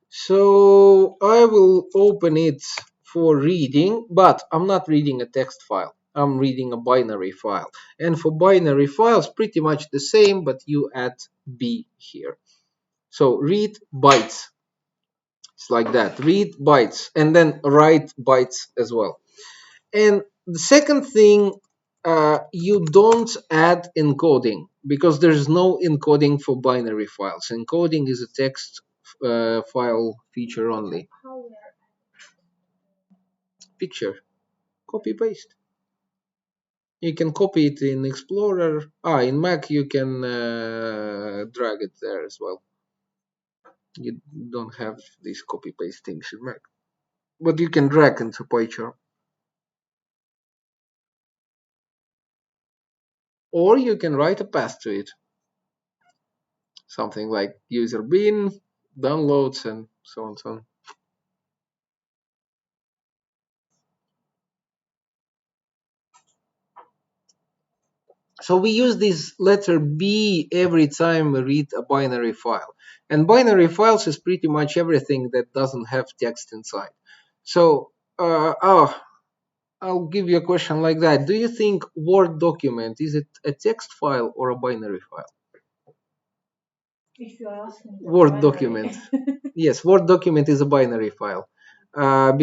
So I will open it for reading, but I'm not reading a text file. I'm reading a binary file. And for binary files, pretty much the same, but you add B here. So read bytes. It's like that. Read bytes and then write bytes as well. And the second thing, you don't add encoding, because there's no encoding for binary files. Encoding is a text file feature only. How we are Picture, copy paste. You can copy it in Explorer. In Mac you can drag it there as well. You don't have these copy paste things in Mac, but you can drag into PyCharm. or you can write a path to it, something like user bin, downloads, and so on and so on. So we use this letter B every time we read a binary file. And binary files is pretty much everything that doesn't have text inside. So, I'll give you a question like that. Do you think Word document, is it a text file or a binary file? If you are asking the Word binary. document. Yes, Word document is a binary file.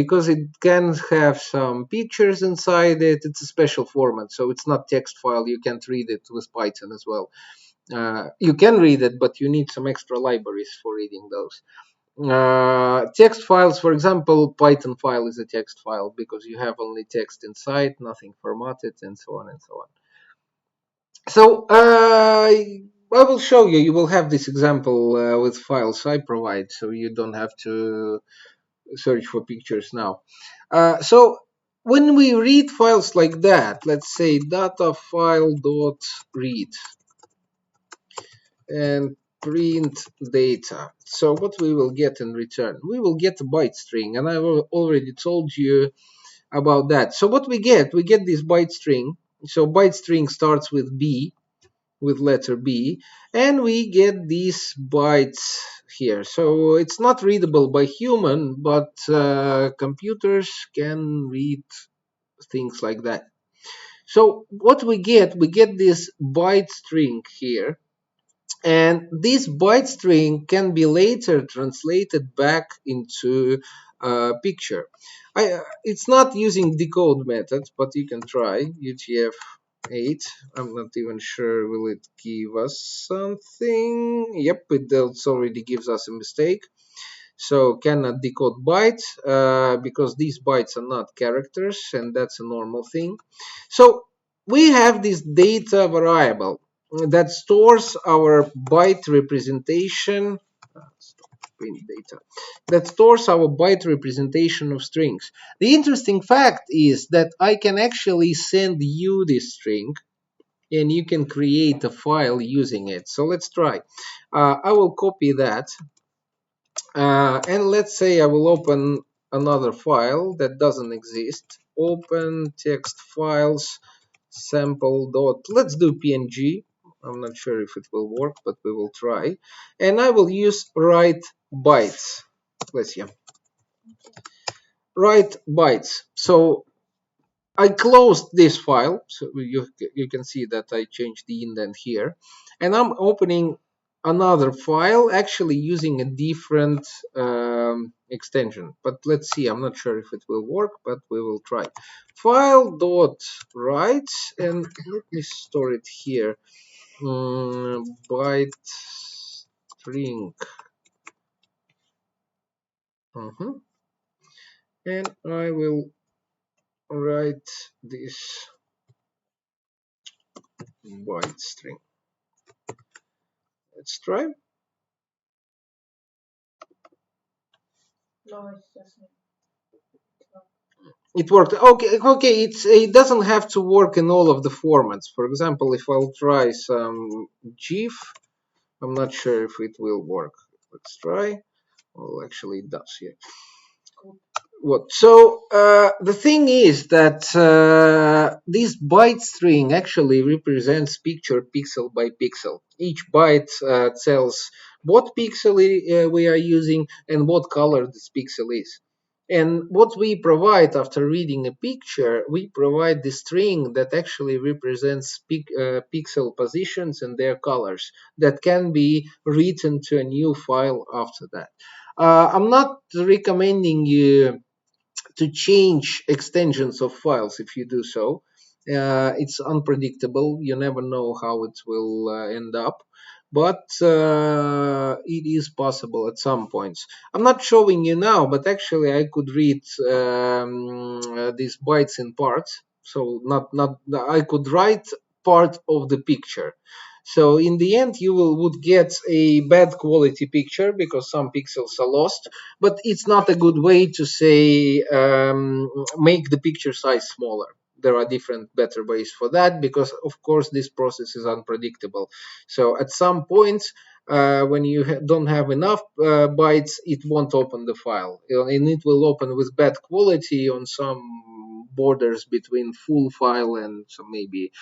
Because it can have some pictures inside it. It's a special format, so it's not text file. You can't read it with Python as well. You can read it, but you need some extra libraries for reading those. Text files, for example, Python file is a text file because you have only text inside, nothing formatted, and so on and so on. So I will show you. You will have this example with files I provide, so you don't have to search for pictures now. So when we read files like that, let's say data file dot read and print data. So what we will get in return? We will get a byte string, and I already told you about that. So what we get this byte string. So byte string starts with B, with letter B, and we get these bytes here. So it's not readable by human, but computers can read things like that. So what we get this byte string here, and this byte string can be later translated back into a picture. It's not using decode methods, but you can try UTF-8. I'm not even sure will it give us something. Yep, it already gives us a mistake. So cannot decode bytes because these bytes are not characters, and that's a normal thing. So we have this data variable that stores our byte representation. Print data that stores our byte representation of strings. The interesting fact is that I can actually send you this string, and you can create a file using it. So let's try. I will copy that, and let's say I will open another file that doesn't exist. Open text files sample dot. Let's do PNG. I'm not sure if it will work, but we will try. And I will use write bytes. Let's see. Write bytes. So I closed this file, so you can see that I changed the indent here, and I'm opening another file, actually using a different extension. But let's see, I'm not sure if it will work, but we will try. File dot write, and let me store it here. Byte string. And I will write this byte string. Let's try. No, it's just me. It worked. Okay. It doesn't have to work in all of the formats. For example, if I'll try some GIF, I'm not sure if it will work. Let's try. Well, actually, it does. Yeah. What? So the thing is that this byte string actually represents picture pixel by pixel. Each byte tells what pixel we are using and what color this pixel is. And what we provide after reading a picture, we provide the string that actually represents pixel positions and their colors that can be written to a new file after that. I'm not recommending you to change extensions of files if you do so. It's unpredictable. You never know how it will end up, but it is possible at some points. I'm not showing you now, but actually I could read these bytes in parts. So not I could write part of the picture. So in the end, you would get a bad quality picture because some pixels are lost, but it's not a good way to say make the picture size smaller. there are different better ways for that, because of course this process is unpredictable. So at some points, when you don't have enough bytes, it won't open the file, and it will open with bad quality on some borders between full file and some maybe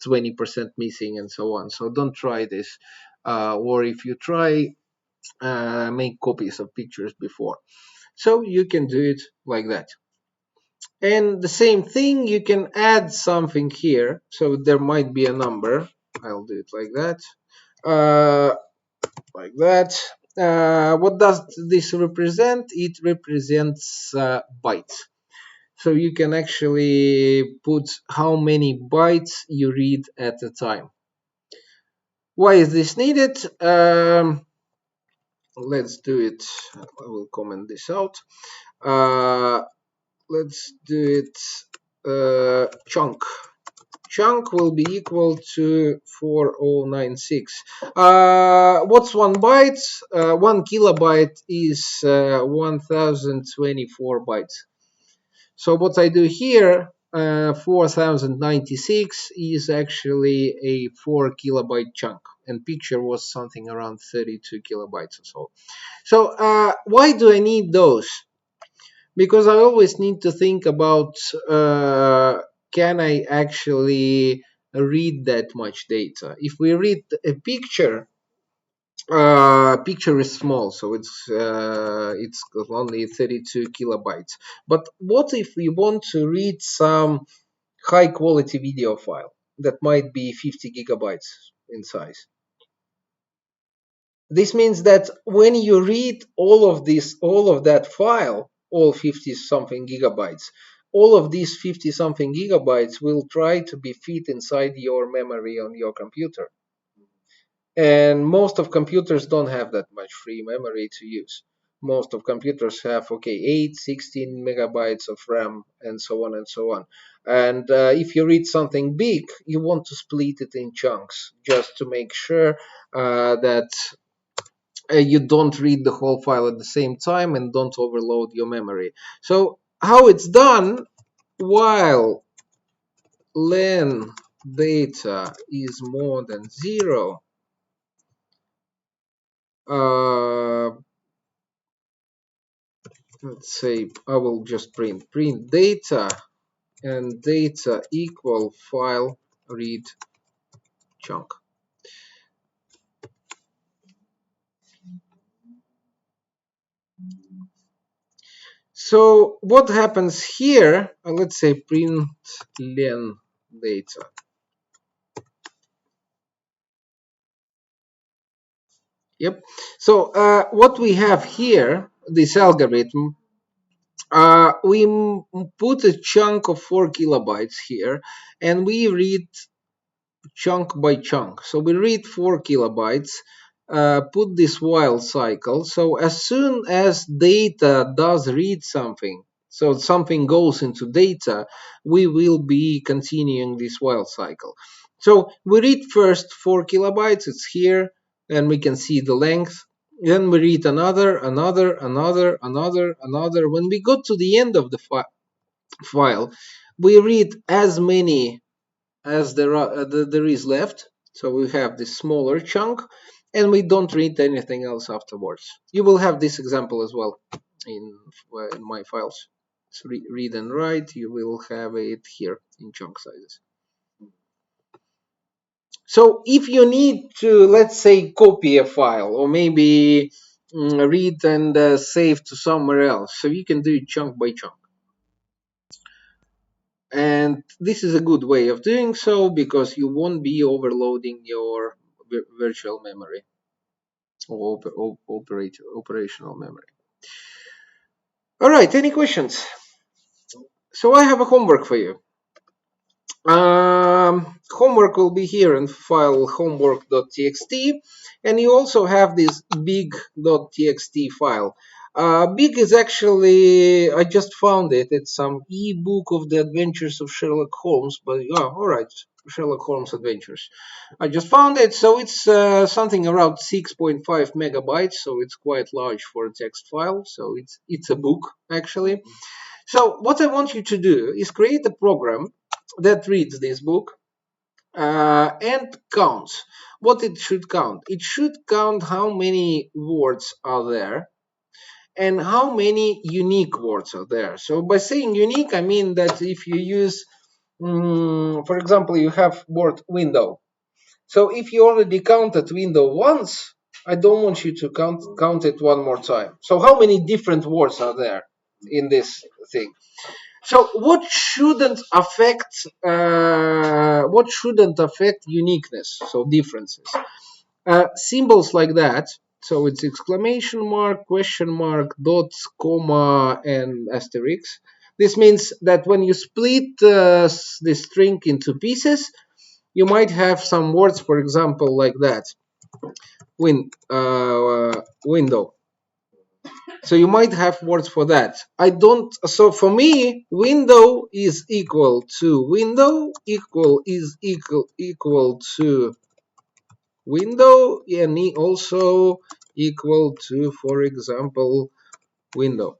20% missing and so on. So don't try this, or if you try, make copies of pictures before. So you can do it like that. And the same thing, you can add something here. So there might be a number. I'll do it like that. Uh, like that. What does this represent? It represents bytes. So you can actually put how many bytes you read at a time. Why is this needed? Let's do it. I will comment this out. Uh, let's do it. Chunk. Chunk will be equal to 4096. What's 1 byte? 1 kilobyte is 1024 bytes. So what I do here, 4096 is actually a 4 kilobyte chunk, and picture was something around 32 kilobytes or so. So why do I need those? Because I always need to think about, can I actually read that much data? If we read a picture, picture is small, so it's only 32 kilobytes. But what if we want to read some high quality video file that might be 50 gigabytes in size? This means that when you read all of this, all of that file, all 50 something gigabytes, all of these 50 something gigabytes will try to be fit inside your memory on your computer. And most of computers don't have that much free memory to use. Most of computers have, okay, 8, 16 megabytes of RAM, and so on and so on. And if you read something big, you want to split it in chunks just to make sure that you don't read the whole file at the same time and don't overload your memory. So how it's done, while len data is more than 0, uh, let's say I will just print data, and data equal file read chunk. So what happens here, let's say print len data. Yep. So what we have here, this algorithm, we put a chunk of 4 kilobytes here, and we read chunk by chunk. So we read 4 kilobytes, put this while cycle. So as soon as data does read something, so something goes into data, we will be continuing this while cycle. So we read first 4 kilobytes, it's here, and we can see the length. Then we read another. When we go to the end of the file, we read as many as there is left. So we have this smaller chunk, and we don't read anything else afterwards. You will have this example as well in my files. So read and write, you will have it here in chunk sizes. So if you need to, let's say, copy a file, or maybe read and save to somewhere else, so you can do it chunk by chunk. And this is a good way of doing so, because you won't be overloading your virtual memory or operational memory. All right, any questions? So I have a homework for you. Homework will be here in file homework.txt, and you also have this big.txt file. Big is actually, I just found it. It's some ebook of the adventures of Sherlock Holmes, but yeah, all right, Sherlock Holmes adventures. I just found it, so it's something around 6.5 megabytes, so it's quite large for a text file. So it's a book actually. So what I want you to do is create a program that reads this book and counts. What it should count? It should count how many words are there and how many unique words are there. So by saying unique, I mean that if you use, for example, you have word window. So if you already counted window once, I don't want you to count it one more time. So how many different words are there in this thing? So what shouldn't affect uniqueness? So differences. Symbols like that. So it's exclamation mark, question mark, dots, comma, and asterisk. This means that when you split the string into pieces, you might have some words, for example, like that. Window. So you might have words for that. I don't. So for me, window is equal to window, equal to window, and also equal to, for example, window.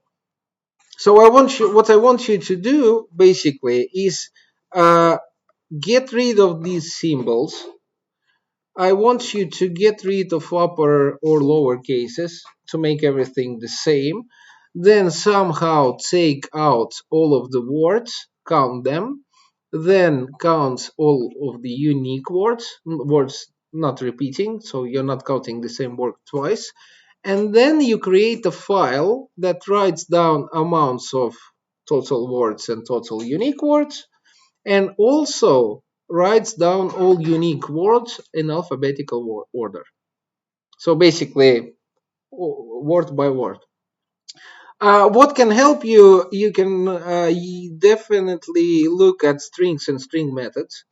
So what I want you to do basically is get rid of these symbols. I want you to get rid of upper or lower cases to make everything the same. Then somehow take out all of the words, count them, then count all of the unique words not repeating, so you're not counting the same word twice. And then you create a file that writes down amounts of total words and total unique words, and also writes down all unique words in alphabetical order. So basically, word by word. What can help you? You can definitely look at strings and string methods.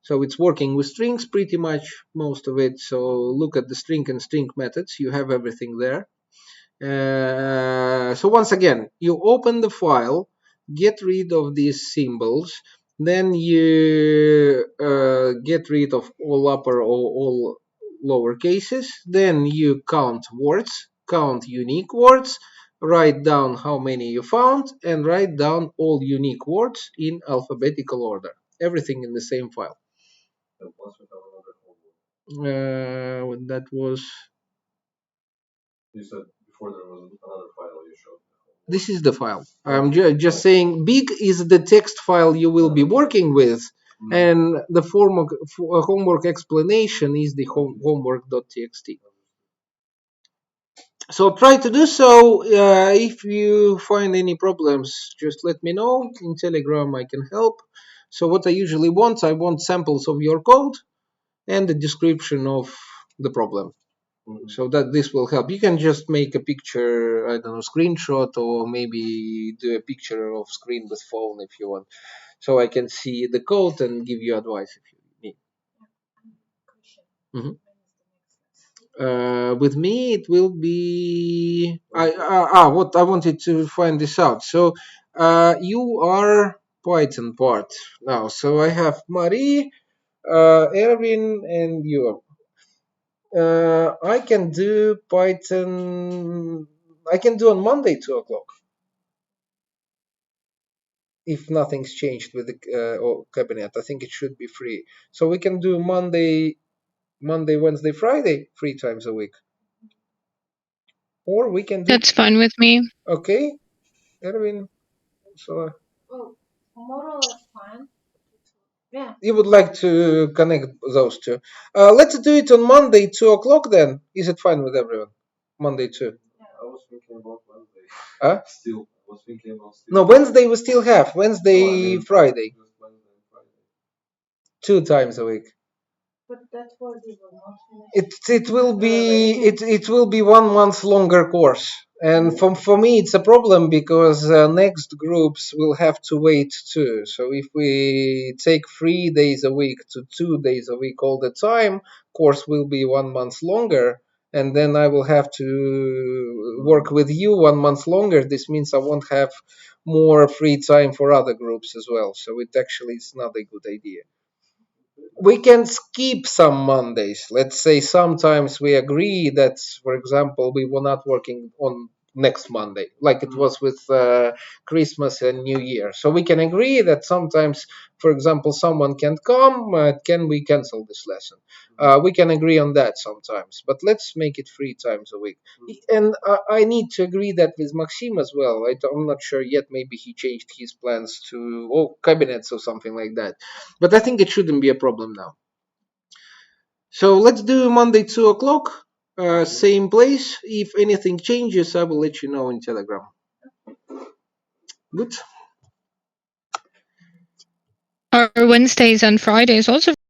So it's working with strings pretty much most of it. So look at the string and string methods. You have everything there. So once again, you open the file, get rid of these symbols, then you get rid of all upper or all lower cases, then you count words, count unique words, write down how many you found, and write down all unique words in alphabetical order. Everything in the same file. That was. This is the file. I'm just saying big is the text file you will be working with, and the homework explanation is the homework.txt. So try to do so. If you find any problems, just let me know. In Telegram, I can help. So what I usually want, I want samples of your code and the description of the problem. So that this will help. You can just make a picture, I don't know, screenshot, or maybe do a picture of screen with phone if you want. So I can see the code and give you advice if you need. Mhm. With me, it will be. What I wanted to find this out. So, you are Python part now. So I have Marie, Erwin, and you. I can do Python. I can do on Monday 2 o'clock if nothing's changed with the cabinet. I think it should be free. So we can do Monday, Wednesday, Friday, 3 times a week, or we can do. That's fine with me. Okay, Erwin. So Oh, more or less fine. Yeah. you would like to connect those two. Let's do it on Monday, 2 o'clock. Then is it fine with everyone? Monday 2. Huh? No, Wednesday we still have. Wednesday, Friday. 2 times a week. But that was even not It will be 1 month longer course, and for me it's a problem because next groups will have to wait too. So if we take 3 days a week to 2 days a week all the time, course will be 1 month longer, and then I will have to work with you 1 month longer. This means I won't have more free time for other groups as well. So it actually is not a good idea. We can skip some Mondays. Let's say sometimes we agree that, for example, we were not working on next Monday, like it was with Christmas and New Year. So we can agree that sometimes, for example, someone can't come. Can we cancel this lesson? We can agree on that sometimes, but let's make it 3 times a week. And I need to agree that with Maxim as well. I'm not sure yet. Maybe he changed his plans to cabinets or something like that. But I think it shouldn't be a problem now. So let's do Monday 2 o'clock, same place. If anything changes, I will let you know in Telegram. Good. Or Wednesdays and Fridays also